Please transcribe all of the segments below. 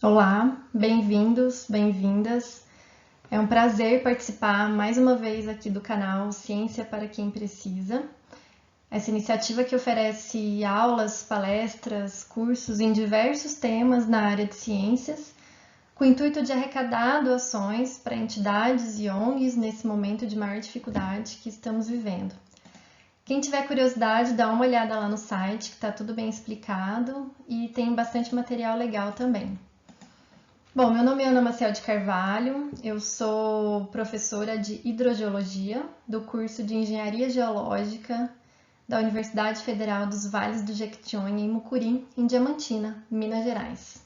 Olá, bem-vindos, bem-vindas. É um prazer participar mais uma vez aqui do canal Ciência para quem precisa. Essa iniciativa que oferece aulas, palestras, cursos em diversos temas na área de ciências, com o intuito de arrecadar doações para entidades e ONGs nesse momento de maior dificuldade que estamos vivendo. Quem tiver curiosidade, dá uma olhada lá no site, que está tudo bem explicado e tem bastante material legal também. Bom, meu nome é Ana Maciel de Carvalho, eu sou professora de Hidrogeologia do curso de Engenharia Geológica da Universidade Federal dos Vales do Jequitinhonha, em Mucuri, em Diamantina, Minas Gerais.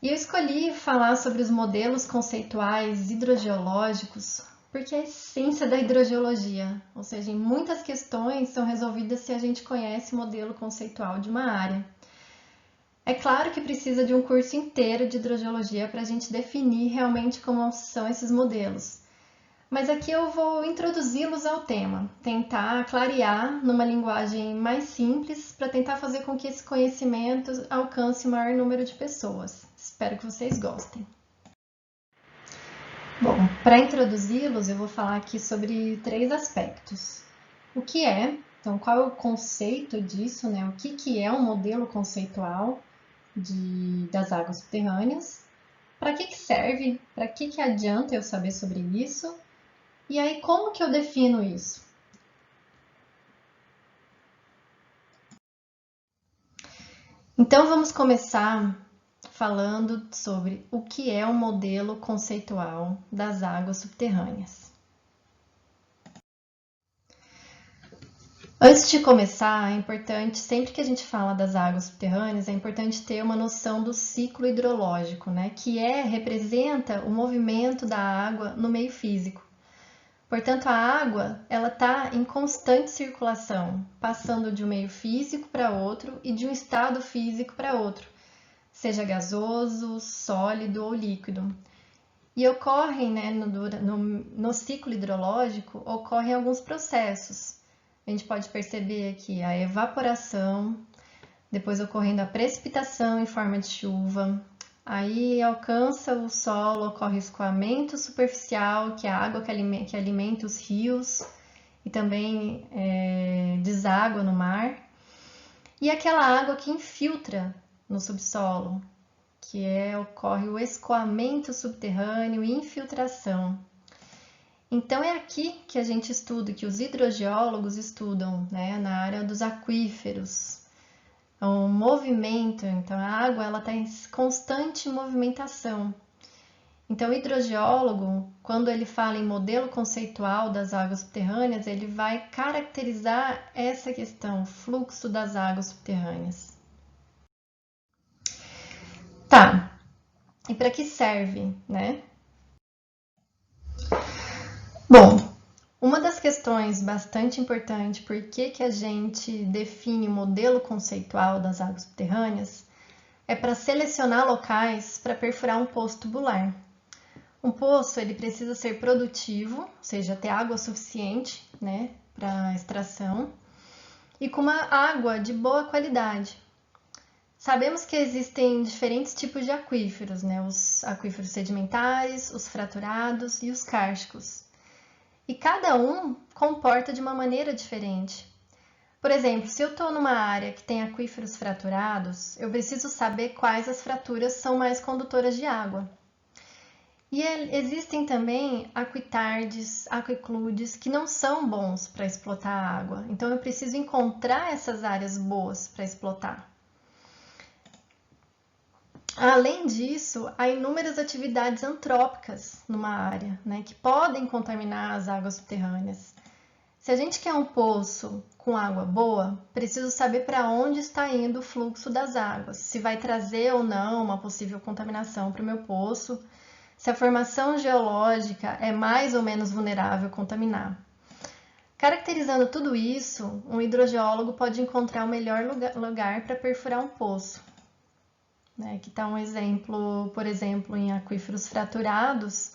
E eu escolhi falar sobre os modelos conceituais hidrogeológicos porque é a essência da hidrogeologia, ou seja, muitas questões são resolvidas se a gente conhece o modelo conceitual de uma área. É claro que precisa de um curso inteiro de hidrogeologia para a gente definir realmente como são esses modelos. Mas aqui eu vou introduzi-los ao tema, tentar clarear numa linguagem mais simples para tentar fazer com que esse conhecimento alcance o maior número de pessoas. Espero que vocês gostem. Bom, para introduzi-los, eu vou falar aqui sobre 3 aspectos. O que é, então qual é o conceito disso, né? O que é um modelo conceitual das águas subterrâneas, para que serve, para que adianta eu saber sobre isso, e aí como que eu defino isso? Então vamos começar falando sobre o que é um modelo conceitual das águas subterrâneas. Antes de começar, é importante, sempre que a gente fala das águas subterrâneas, é importante ter uma noção do ciclo hidrológico, né? Representa o movimento da água no meio físico. Portanto, a água ela está em constante circulação, passando de um meio físico para outro e de um estado físico para outro, seja sólido ou líquido. E ocorrem, né, no ciclo hidrológico, ocorrem alguns processos. A gente pode perceber aqui a evaporação, depois ocorrendo a precipitação em forma de chuva, aí alcança o solo, ocorre o escoamento superficial, que é a água que alimenta os rios e também deságua no mar, e aquela água que infiltra no subsolo, ocorre o escoamento subterrâneo e infiltração. Então é aqui que a gente estuda, que os hidrogeólogos estudam, né, na área dos aquíferos. É um movimento, então a água ela está em constante movimentação. Então o hidrogeólogo, quando ele fala em modelo conceitual das águas subterrâneas, ele vai caracterizar essa questão, o fluxo das águas subterrâneas. Tá, e para que serve, né? Bom, uma das questões bastante importantes por que a gente define o modelo conceitual das águas subterrâneas é para selecionar locais para perfurar um poço tubular. Um poço ele precisa ser produtivo, ou seja, ter água suficiente, né, para extração, e com uma água de boa qualidade. Sabemos que existem diferentes tipos de aquíferos, né, os aquíferos sedimentares, os fraturados e os kársticos. E cada um comporta de uma maneira diferente. Por exemplo, se eu estou numa área que tem aquíferos fraturados, eu preciso saber quais as fraturas são mais condutoras de água. E existem também aquitardes, aquicludes que não são bons para explotar a água. Então eu preciso encontrar essas áreas boas para explotar. Além disso, há inúmeras atividades antrópicas numa área, né, que podem contaminar as águas subterrâneas. Se a gente quer um poço com água boa, preciso saber para onde está indo o fluxo das águas, se vai trazer ou não uma possível contaminação para o meu poço, se a formação geológica é mais ou menos vulnerável a contaminar. Caracterizando tudo isso, um hidrogeólogo pode encontrar o melhor lugar para perfurar um poço. Aqui está um exemplo, por exemplo, em aquíferos fraturados.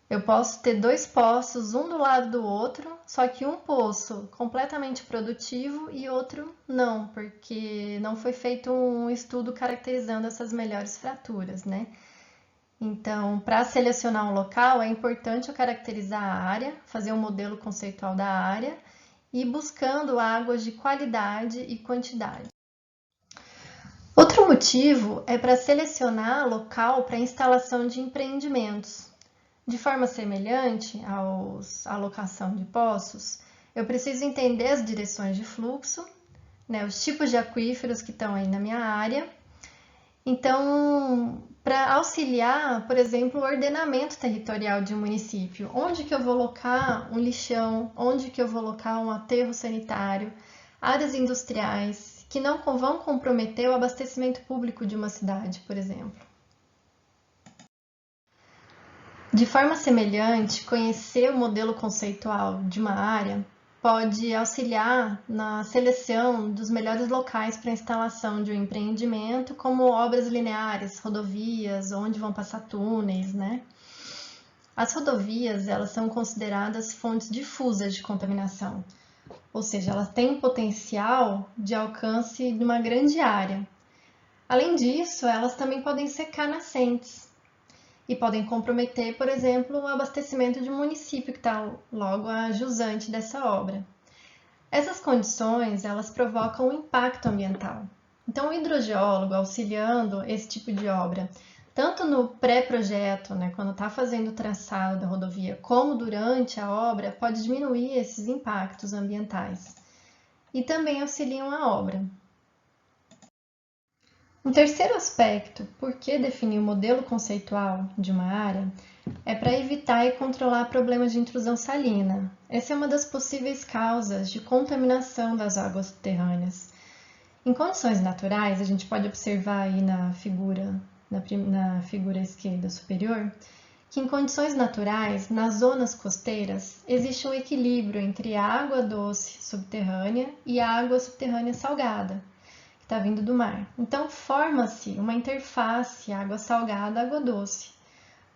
Eu posso ter dois poços, um do lado do outro, só que um poço completamente produtivo e outro não, porque não foi feito um estudo caracterizando essas melhores fraturas, né? Então, para selecionar um local, é importante eu caracterizar a área, fazer um modelo conceitual da área e buscando águas de qualidade e quantidade. Outro motivo é para selecionar local para instalação de empreendimentos. De forma semelhante à alocação de poços, eu preciso entender as direções de fluxo, né, os tipos de aquíferos que estão aí na minha área. Então, para auxiliar, por exemplo, o ordenamento territorial de um município, onde que eu vou alocar um lixão, onde que eu vou alocar um aterro sanitário, áreas industriais que não vão comprometer o abastecimento público de uma cidade, por exemplo. De forma semelhante, conhecer o modelo conceitual de uma área pode auxiliar na seleção dos melhores locais para a instalação de um empreendimento, como obras lineares, rodovias, onde vão passar túneis, né? As rodovias, elas são consideradas fontes difusas de contaminação, ou seja, elas têm um potencial de alcance de uma grande área. Além disso, elas também podem secar nascentes e podem comprometer, por exemplo, o abastecimento de um município que está logo a jusante dessa obra. Essas condições, elas provocam um impacto ambiental. Então, o hidrogeólogo, auxiliando esse tipo de obra, tanto no pré-projeto, né, quando está fazendo o traçado da rodovia, como durante a obra, pode diminuir esses impactos ambientais. E também auxiliam a obra. Um terceiro aspecto, por que definir o modelo conceitual de uma área, é para evitar e controlar problemas de intrusão salina. Essa é uma das possíveis causas de contaminação das águas subterrâneas. Em condições naturais, a gente pode observar aí na figura esquerda superior, que em condições naturais, nas zonas costeiras, existe um equilíbrio entre a água doce subterrânea e a água subterrânea salgada, que está vindo do mar. Então, forma-se uma interface água salgada, água doce.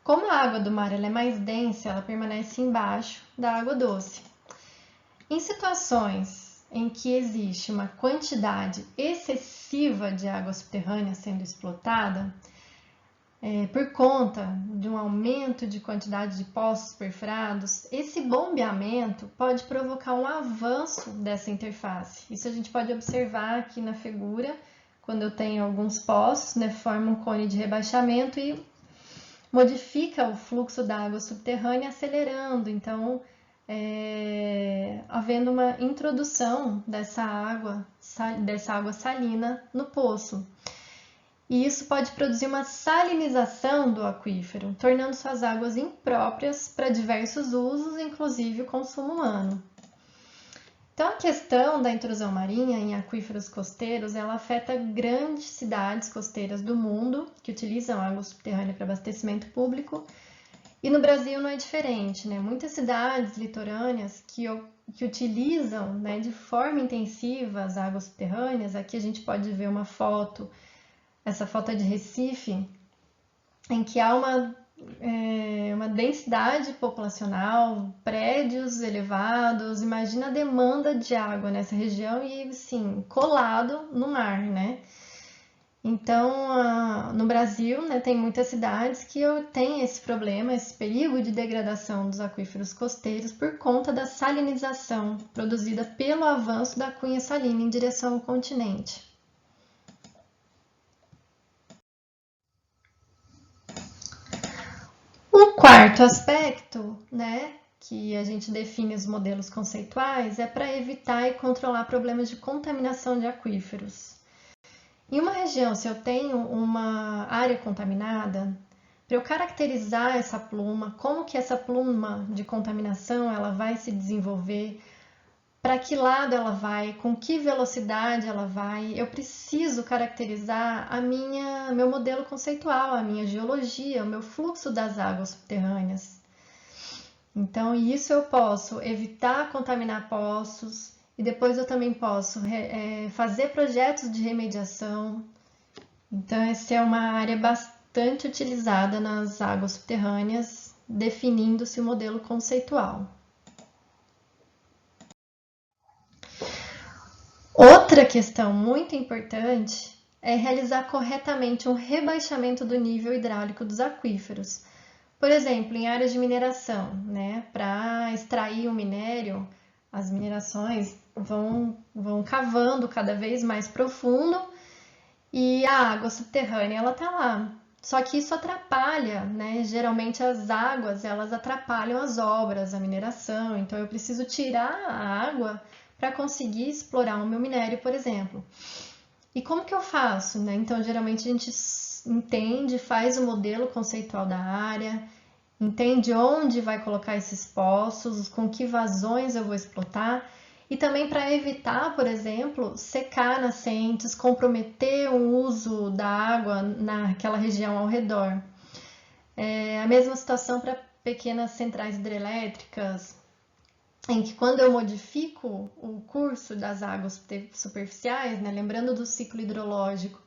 Como a água do mar ela é mais densa, ela permanece embaixo da água doce. Em situações em que existe uma quantidade excessiva de água subterrânea sendo explotada, por conta de um aumento de quantidade de poços perfurados, esse bombeamento pode provocar um avanço dessa interface. Isso a gente pode observar aqui na figura, quando eu tenho alguns poços, né, forma um cone de rebaixamento e modifica o fluxo da água subterrânea, acelerando, então, havendo uma introdução dessa água salina no poço. E isso pode produzir uma salinização do aquífero, tornando suas águas impróprias para diversos usos, inclusive o consumo humano. Então, a questão da intrusão marinha em aquíferos costeiros, ela afeta grandes cidades costeiras do mundo que utilizam água subterrânea para abastecimento público. E no Brasil não é diferente, né? Muitas cidades litorâneas que utilizam, né, de forma intensiva as águas subterrâneas. Aqui a gente pode ver uma foto. Essa foto é de Recife, em que há uma densidade populacional, prédios elevados. Imagina a demanda de água nessa região e, assim, colado no mar, né? Então, no Brasil, né, tem muitas cidades que têm esse problema, esse perigo de degradação dos aquíferos costeiros por conta da salinização produzida pelo avanço da cunha salina em direção ao continente. Um quarto aspecto, né, que a gente define os modelos conceituais, é para evitar e controlar problemas de contaminação de aquíferos. Em uma região, se eu tenho uma área contaminada, para eu caracterizar essa pluma, como que essa pluma de contaminação ela vai se desenvolver, para que lado ela vai, com que velocidade ela vai, eu preciso caracterizar meu modelo conceitual, a minha geologia, o meu fluxo das águas subterrâneas. Então, isso eu posso evitar contaminar poços e depois eu também posso fazer projetos de remediação. Então, essa é uma área bastante utilizada nas águas subterrâneas definindo-se o modelo conceitual. Outra questão muito importante é realizar corretamente um rebaixamento do nível hidráulico dos aquíferos. Por exemplo, em áreas de mineração, né? Para extrair o minério, as minerações vão cavando cada vez mais profundo e a água subterrânea ela tá lá. Só que isso atrapalha, né? Geralmente as águas elas atrapalham as obras, a mineração. Então eu preciso tirar a água para conseguir explorar o meu minério, por exemplo. E como que eu faço, né? Então geralmente a gente entende, faz o modelo conceitual da área, entende onde vai colocar esses poços, com que vazões eu vou explotar e também para evitar, por exemplo, secar nascentes, comprometer o uso da água naquela região ao redor. A mesma situação para pequenas centrais hidrelétricas, em que quando eu modifico o curso das águas superficiais, né, lembrando do ciclo hidrológico,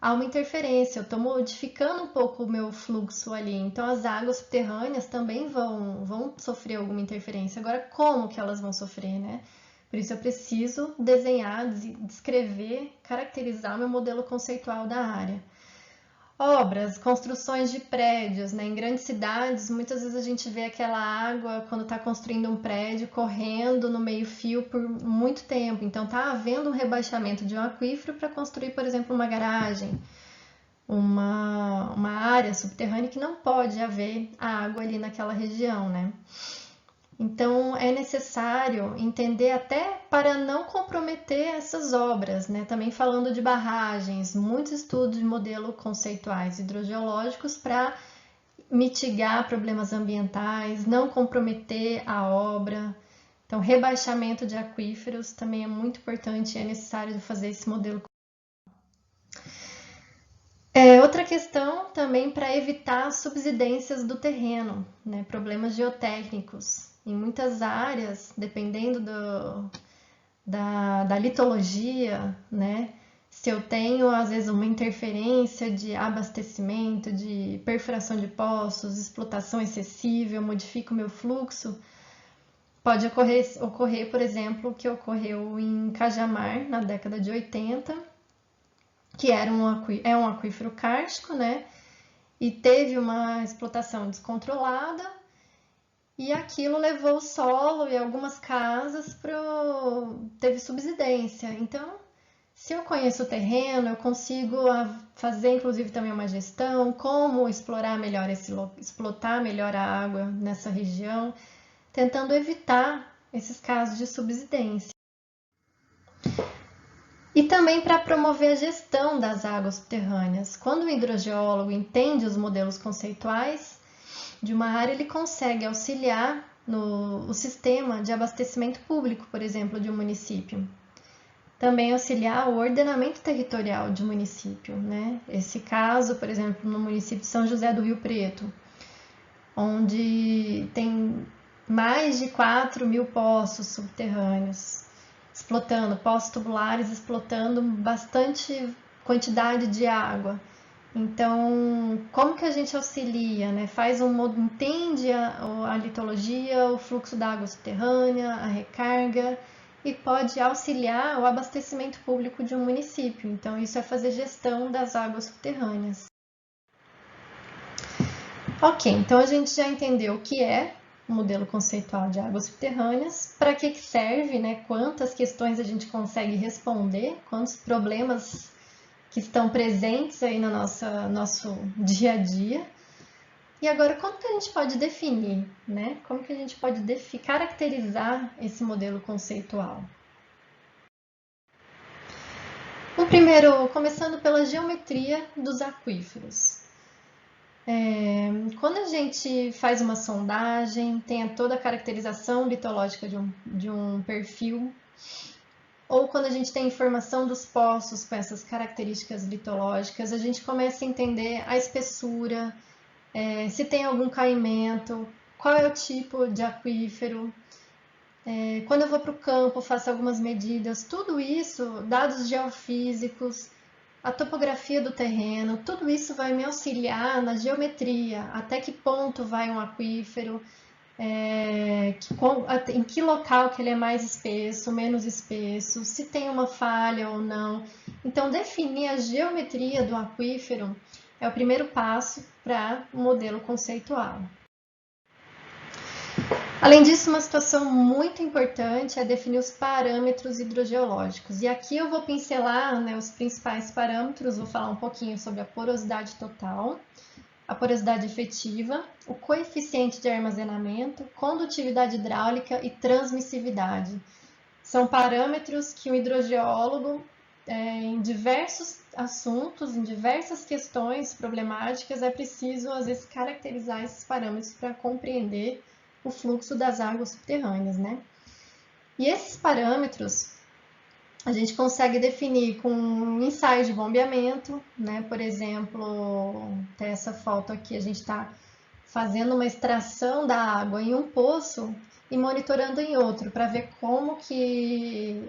há uma interferência, eu estou modificando um pouco o meu fluxo ali, então as águas subterrâneas também vão sofrer alguma interferência. Agora, como que elas vão sofrer, né? Por isso eu preciso desenhar, descrever, caracterizar o meu modelo conceitual da área. Obras, construções de prédios, né? Em grandes cidades, muitas vezes a gente vê aquela água quando está construindo um prédio correndo no meio-fio por muito tempo. Então está havendo um rebaixamento de um aquífero para construir, por exemplo, uma garagem, uma área subterrânea que não pode haver água ali naquela região, né? Então é necessário entender até para não comprometer essas obras, né? Também falando de barragens, muitos estudos de modelo conceituais hidrogeológicos para mitigar problemas ambientais, não comprometer a obra. Então, rebaixamento de aquíferos também é muito importante e é necessário fazer esse modelo. Outra questão também para evitar subsidências do terreno, né? Problemas geotécnicos. Em muitas áreas, dependendo da litologia, né? Se eu tenho, às vezes, uma interferência de abastecimento, de perfuração de poços, explotação excessiva, eu modifico o meu fluxo, pode ocorrer, por exemplo, o que ocorreu em Cajamar na década de 80, que é um aquífero kárstico, né? E teve uma explotação descontrolada e aquilo levou o solo e algumas casas teve subsidência. Então, se eu conheço o terreno, eu consigo fazer inclusive também uma gestão, como explorar melhor explotar melhor a água nessa região, tentando evitar esses casos de subsidência. E também para promover a gestão das águas subterrâneas. Quando o hidrogeólogo entende os modelos conceituais de uma área, ele consegue auxiliar no sistema de abastecimento público, por exemplo, de um município. Também auxiliar o ordenamento territorial de um município, né? Esse caso, por exemplo, no município de São José do Rio Preto, onde tem mais de 4.000 poços subterrâneos, poços tubulares explotando bastante quantidade de água. Então, como que a gente auxilia, né? Entende a litologia, o fluxo da água subterrânea, a recarga e pode auxiliar o abastecimento público de um município. Então, isso é fazer gestão das águas subterrâneas. Ok, então a gente já entendeu o que é o modelo conceitual de águas subterrâneas, para que serve, né? Quantas questões a gente consegue responder, quantos problemas que estão presentes aí no nosso dia a dia. E agora, como que a gente pode definir, né? Como que a gente pode caracterizar esse modelo conceitual? Primeiro, começando pela geometria dos aquíferos. Quando a gente faz uma sondagem, tem toda a caracterização litológica de um perfil, ou quando a gente tem informação dos poços com essas características litológicas, a gente começa a entender a espessura, se tem algum caimento, qual é o tipo de aquífero. Quando eu vou para o campo, faço algumas medidas, tudo isso, dados geofísicos, a topografia do terreno, tudo isso vai me auxiliar na geometria, até que ponto vai um aquífero, em que local que ele é mais espesso, menos espesso, se tem uma falha ou não. Então, definir a geometria do aquífero é o primeiro passo para o modelo conceitual. Além disso, uma situação muito importante é definir os parâmetros hidrogeológicos. E aqui eu vou pincelar, né, os principais parâmetros, vou falar um pouquinho sobre a porosidade total, a porosidade efetiva, o coeficiente de armazenamento, condutividade hidráulica e transmissividade. São parâmetros que o hidrogeólogo, em diversos assuntos, em diversas questões problemáticas, é preciso, às vezes, caracterizar esses parâmetros para compreender o fluxo das águas subterrâneas, né? E esses parâmetros a gente consegue definir com ensaios de bombeamento, né? Por exemplo, tem essa foto aqui, a gente está fazendo uma extração da água em um poço e monitorando em outro, para ver como que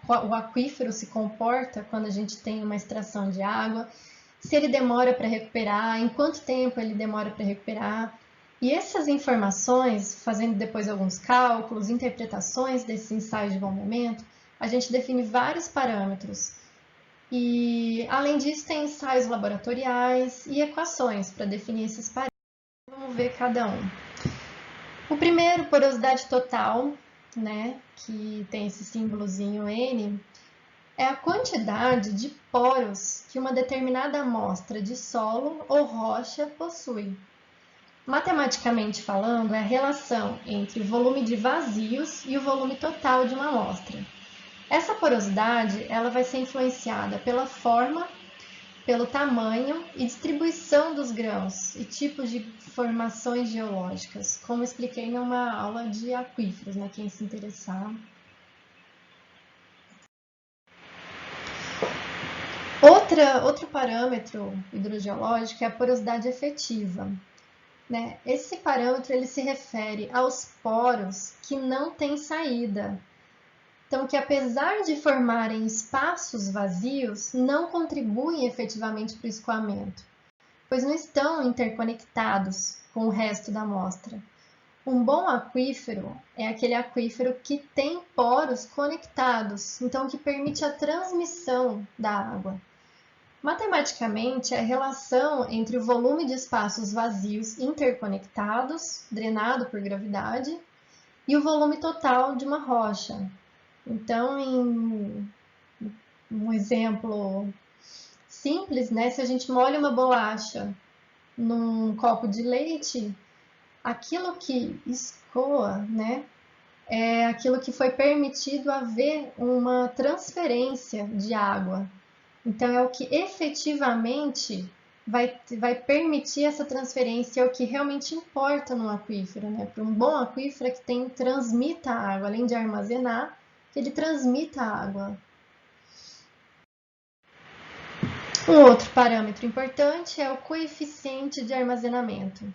o aquífero se comporta quando a gente tem uma extração de água, se ele demora para recuperar, em quanto tempo ele demora para recuperar. E essas informações, fazendo depois alguns cálculos, interpretações desses ensaios de bombeamento, a gente define vários parâmetros. E, além disso, tem ensaios laboratoriais e equações para definir esses parâmetros. Vamos ver cada um. O primeiro, porosidade total, né, que tem esse símbolozinho N, é a quantidade de poros que uma determinada amostra de solo ou rocha possui. Matematicamente falando, é a relação entre o volume de vazios e o volume total de uma amostra. Essa porosidade ela vai ser influenciada pela forma, pelo tamanho e distribuição dos grãos e tipos de formações geológicas, como expliquei numa aula de aquíferos, né, quem se interessar. Outro parâmetro hidrogeológico é a porosidade efetiva. Né? Esse parâmetro ele se refere aos poros que não têm saída. Então, que apesar de formarem espaços vazios, não contribuem efetivamente para o escoamento, pois não estão interconectados com o resto da amostra. Um bom aquífero é aquele aquífero que tem poros conectados, então que permite a transmissão da água. Matematicamente, é a relação entre o volume de espaços vazios interconectados, drenado por gravidade, e o volume total de uma rocha. Então, em um exemplo simples, né, se a gente molha uma bolacha num copo de leite, aquilo que escoa, né, é aquilo que foi permitido haver uma transferência de água. Então, é o que efetivamente vai permitir essa transferência, é o que realmente importa no aquífero, né? Para um bom aquífero é que transmita a água, além de armazenar, que ele transmita a água. Um outro parâmetro importante é o coeficiente de armazenamento,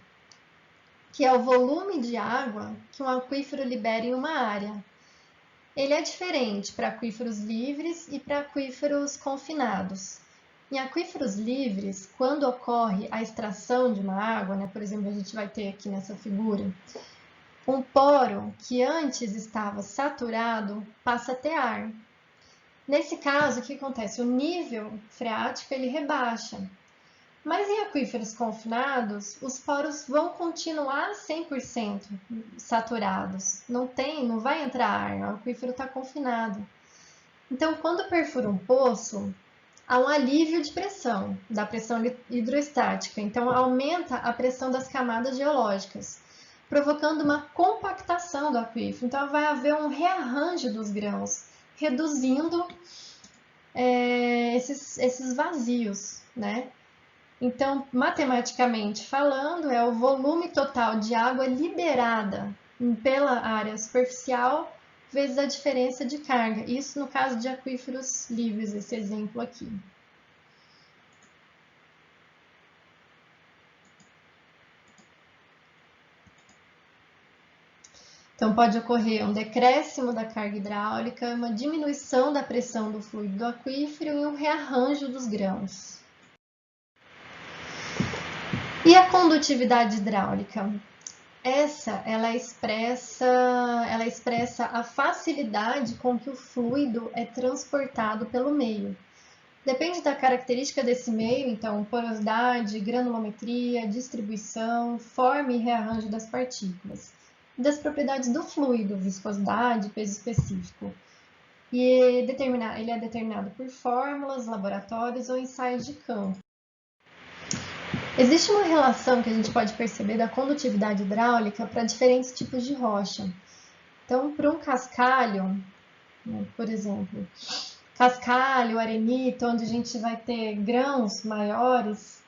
que é o volume de água que um aquífero libera em uma área. Ele é diferente para aquíferos livres e para aquíferos confinados. Em aquíferos livres, quando ocorre a extração de uma água, né, por exemplo, a gente vai ter aqui nessa figura, um poro que antes estava saturado passa a ter ar. Nesse caso, o que acontece? O nível freático ele rebaixa. Mas em aquíferos confinados, os poros vão continuar 100% saturados. Não vai entrar ar, o aquífero está confinado. Então, quando perfura um poço, há um alívio de pressão, da pressão hidrostática. Então, aumenta a pressão das camadas geológicas, provocando uma compactação do aquífero. Então, vai haver um rearranjo dos grãos, reduzindo esses vazios, né? Então, matematicamente falando, é o volume total de água liberada pela área superficial vezes a diferença de carga. Isso no caso de aquíferos livres, esse exemplo aqui. Então, pode ocorrer um decréscimo da carga hidráulica, uma diminuição da pressão do fluido do aquífero e um rearranjo dos grãos. E a condutividade hidráulica? Ela expressa a facilidade com que o fluido é transportado pelo meio. Depende da característica desse meio, então porosidade, granulometria, distribuição, forma e rearranjo das partículas. Das propriedades do fluido, viscosidade, peso específico. E ele é determinado por fórmulas, laboratórios ou ensaios de campo. Existe uma relação que a gente pode perceber da condutividade hidráulica para diferentes tipos de rocha. Então, para um cascalho, por exemplo, cascalho, arenito, onde a gente vai ter grãos maiores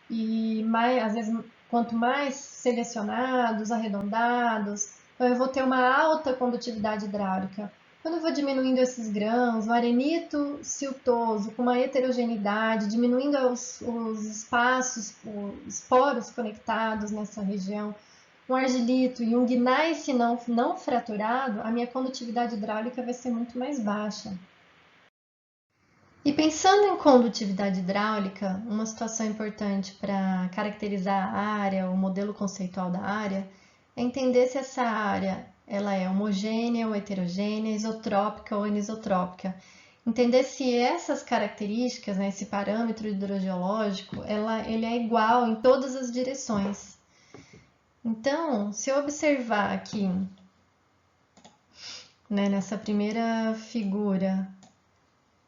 e às vezes, quanto mais selecionados, arredondados, então eu vou ter uma alta condutividade hidráulica. Quando eu vou diminuindo esses grãos, o arenito siltoso, com uma heterogeneidade, diminuindo os espaços, os poros conectados nessa região, um argilito e um gneiss não fraturado, a minha condutividade hidráulica vai ser muito mais baixa. E pensando em condutividade hidráulica, uma situação importante para caracterizar a área, o modelo conceitual da área, é entender se essa área ela é homogênea ou heterogênea, isotrópica ou anisotrópica. Entender se essas características, né, esse parâmetro hidrogeológico, ele é igual em todas as direções. Então, se eu observar aqui, né, nessa primeira figura,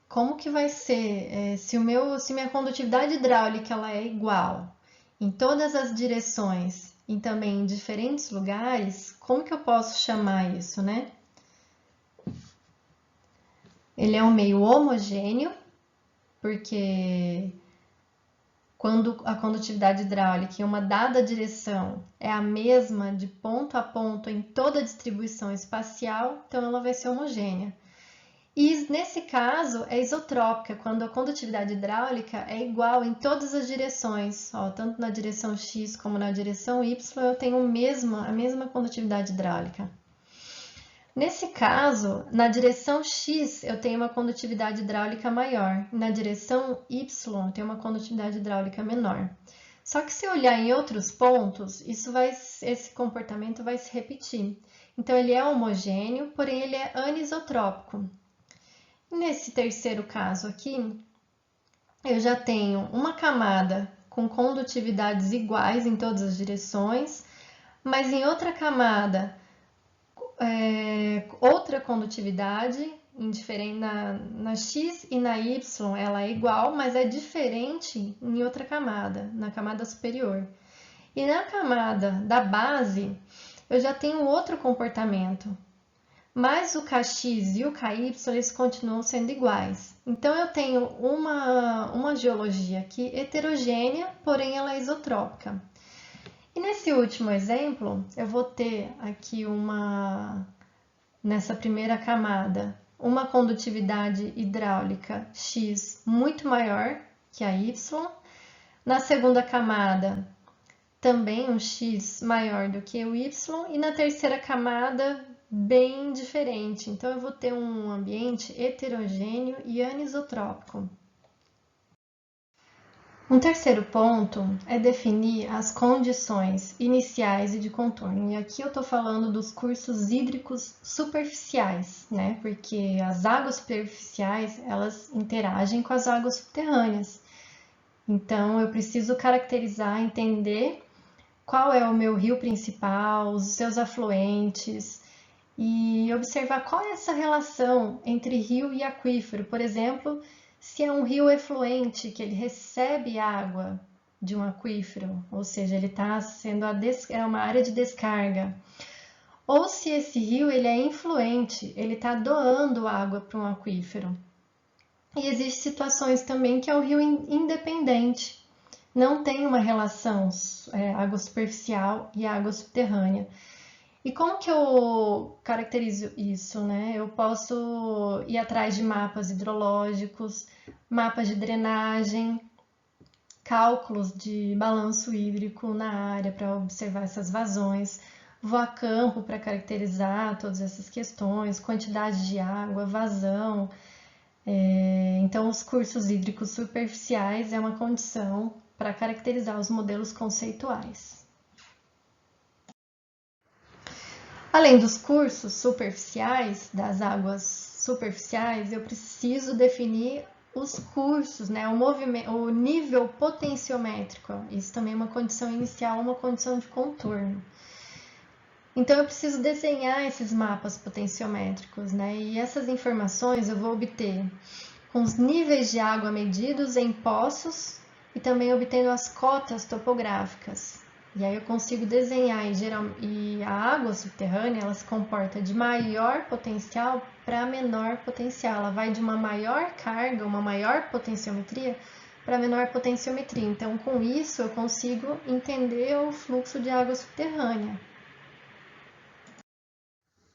como que vai ser se minha condutividade hidráulica ela é igual em todas as direções e também em diferentes lugares, como que eu posso chamar isso, né? Ele é um meio homogêneo, porque quando a condutividade hidráulica em uma dada direção é a mesma de ponto a ponto em toda a distribuição espacial, então ela vai ser homogênea. E nesse caso é isotrópica, quando a condutividade hidráulica é igual em todas as direções, tanto na direção X como na direção Y, eu tenho a mesma condutividade hidráulica. Nesse caso, na direção X eu tenho uma condutividade hidráulica maior, na direção Y eu tenho uma condutividade hidráulica menor. Só que se eu olhar em outros pontos, esse comportamento vai se repetir. Então ele é homogêneo, porém ele é anisotrópico. Nesse terceiro caso aqui, eu já tenho uma camada com condutividades iguais em todas as direções, mas em outra camada, outra condutividade, na X e na Y ela é igual, mas é diferente em outra camada, na camada superior. E na camada da base, eu já tenho outro comportamento, mas o Kx e o Ky eles continuam sendo iguais. Então eu tenho uma geologia aqui heterogênea, porém ela é isotrópica. E nesse último exemplo, eu vou ter aqui nessa primeira camada, uma condutividade hidráulica X muito maior que a Y. Na segunda camada, também um X maior do que o Y. E na terceira camada, bem diferente. Então, eu vou ter um ambiente heterogêneo e anisotrópico. Um terceiro ponto é definir as condições iniciais e de contorno. E aqui eu estou falando dos cursos hídricos superficiais, né? Porque as águas superficiais, elas interagem com as águas subterrâneas. Então, eu preciso caracterizar, entender qual é o meu rio principal, os seus afluentes, e observar qual é essa relação entre rio e aquífero. Por exemplo, se é um rio efluente, que ele recebe água de um aquífero, ou seja, ele está sendo é uma área de descarga. Ou se esse rio ele é influente, ele está doando água para um aquífero. E existem situações também que é um rio independente, não tem uma relação água superficial e água subterrânea. E como que eu caracterizo isso, né? Eu posso ir atrás de mapas hidrológicos, mapas de drenagem, cálculos de balanço hídrico na área para observar essas vazões, Vou a campo para caracterizar todas essas questões, quantidade de água, vazão. Então, os cursos hídricos superficiais é uma condição para caracterizar os modelos conceituais. Além dos cursos superficiais, das águas superficiais, eu preciso definir os cursos, né? O nível potenciométrico. Isso também é uma condição inicial, uma condição de contorno. Então, eu preciso desenhar esses mapas potenciométricos, né? E essas informações eu vou obter com os níveis de água medidos em poços e também obtendo as cotas topográficas. E aí eu consigo desenhar e a água subterrânea ela se comporta de maior potencial para menor potencial. Ela vai de uma maior carga, uma maior potenciometria para menor potenciometria. Então, com isso, eu consigo entender o fluxo de água subterrânea.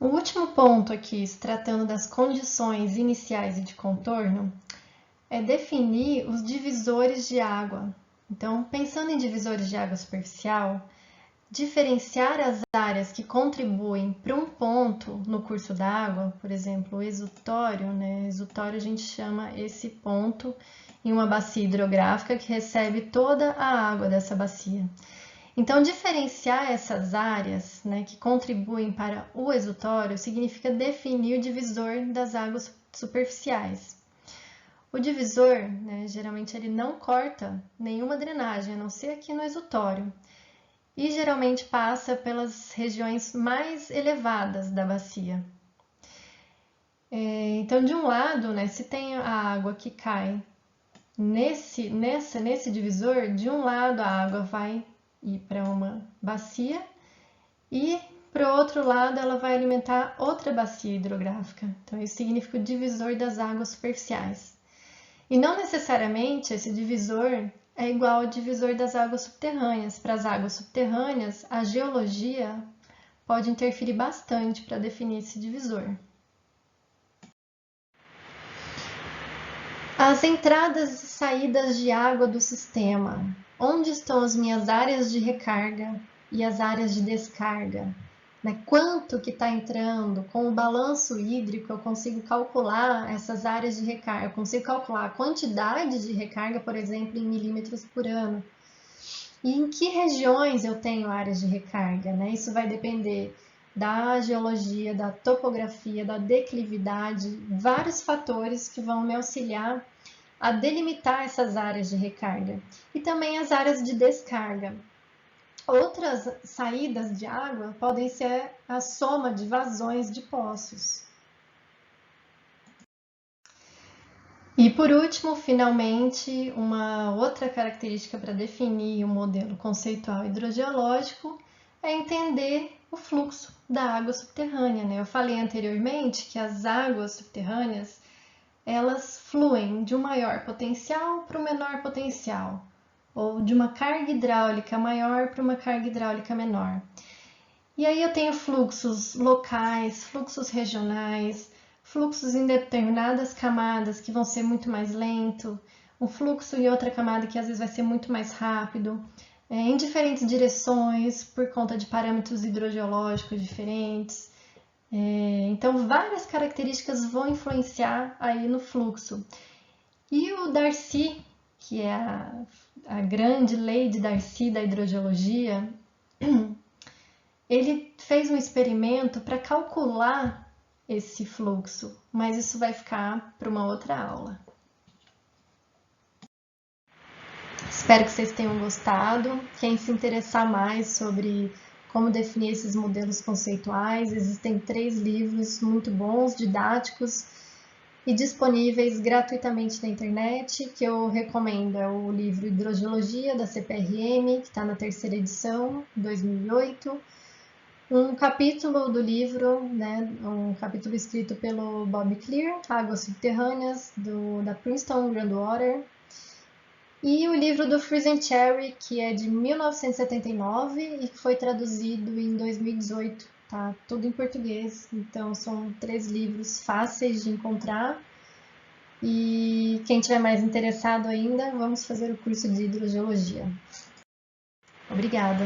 O último ponto aqui, se tratando das condições iniciais e de contorno, é definir os divisores de água. Então, pensando em divisores de água superficial, diferenciar as áreas que contribuem para um ponto no curso d'água, por exemplo, o exutório, né? Exutório a gente chama esse ponto em uma bacia hidrográfica que recebe toda a água dessa bacia. Então, diferenciar essas áreas, né, que contribuem para o exutório significa definir o divisor das águas superficiais. O divisor, né, geralmente ele não corta nenhuma drenagem, a não ser aqui no exutório, e geralmente passa pelas regiões mais elevadas da bacia. Então, de um lado, né, se tem a água que cai nesse divisor, de um lado a água vai ir para uma bacia e para o outro lado ela vai alimentar outra bacia hidrográfica. Então, isso significa o divisor das águas superficiais. E não necessariamente esse divisor é igual ao divisor das águas subterrâneas. Para as águas subterrâneas, a geologia pode interferir bastante para definir esse divisor. As entradas e saídas de água do sistema. Onde estão as minhas áreas de recarga e as áreas de descarga? Quanto que está entrando? Com o balanço hídrico eu consigo calcular essas áreas de recarga. Eu consigo calcular a quantidade de recarga, por exemplo, em milímetros por ano. E em que regiões eu tenho áreas de recarga? Isso vai depender da geologia, da topografia, da declividade, vários fatores que vão me auxiliar a delimitar essas áreas de recarga e também as áreas de descarga. Outras saídas de água podem ser a soma de vazões de poços. E por último, finalmente, uma outra característica para definir o modelo conceitual hidrogeológico é entender o fluxo da água subterrânea. Eu falei anteriormente que as águas subterrâneas elas fluem de um maior potencial para um menor potencial, ou de uma carga hidráulica maior para uma carga hidráulica menor. E aí eu tenho fluxos locais, fluxos regionais, fluxos em determinadas camadas que vão ser muito mais lento, um fluxo em outra camada que às vezes vai ser muito mais rápido, em diferentes direções por conta de parâmetros hidrogeológicos diferentes. Então, várias características vão influenciar aí no fluxo. E o Darcy, que é a grande lei de Darcy da hidrogeologia, ele fez um experimento para calcular esse fluxo, mas isso vai ficar para uma outra aula. Espero que vocês tenham gostado. Quem se interessar mais sobre como definir esses modelos conceituais, existem 3 livros muito bons, didáticos e disponíveis gratuitamente na internet, que eu recomendo. É o livro Hidrogeologia, da CPRM, que está na 3ª edição, 2008. Um capítulo do livro, um capítulo escrito pelo Bob Clear, Águas Subterrâneas, da Princeton Groundwater. E o livro do Friesen Cherry, que é de 1979 e que foi traduzido em 2018. Tá tudo em português, então são 3 livros fáceis de encontrar. E quem tiver mais interessado ainda, vamos fazer o curso de hidrogeologia. Obrigada!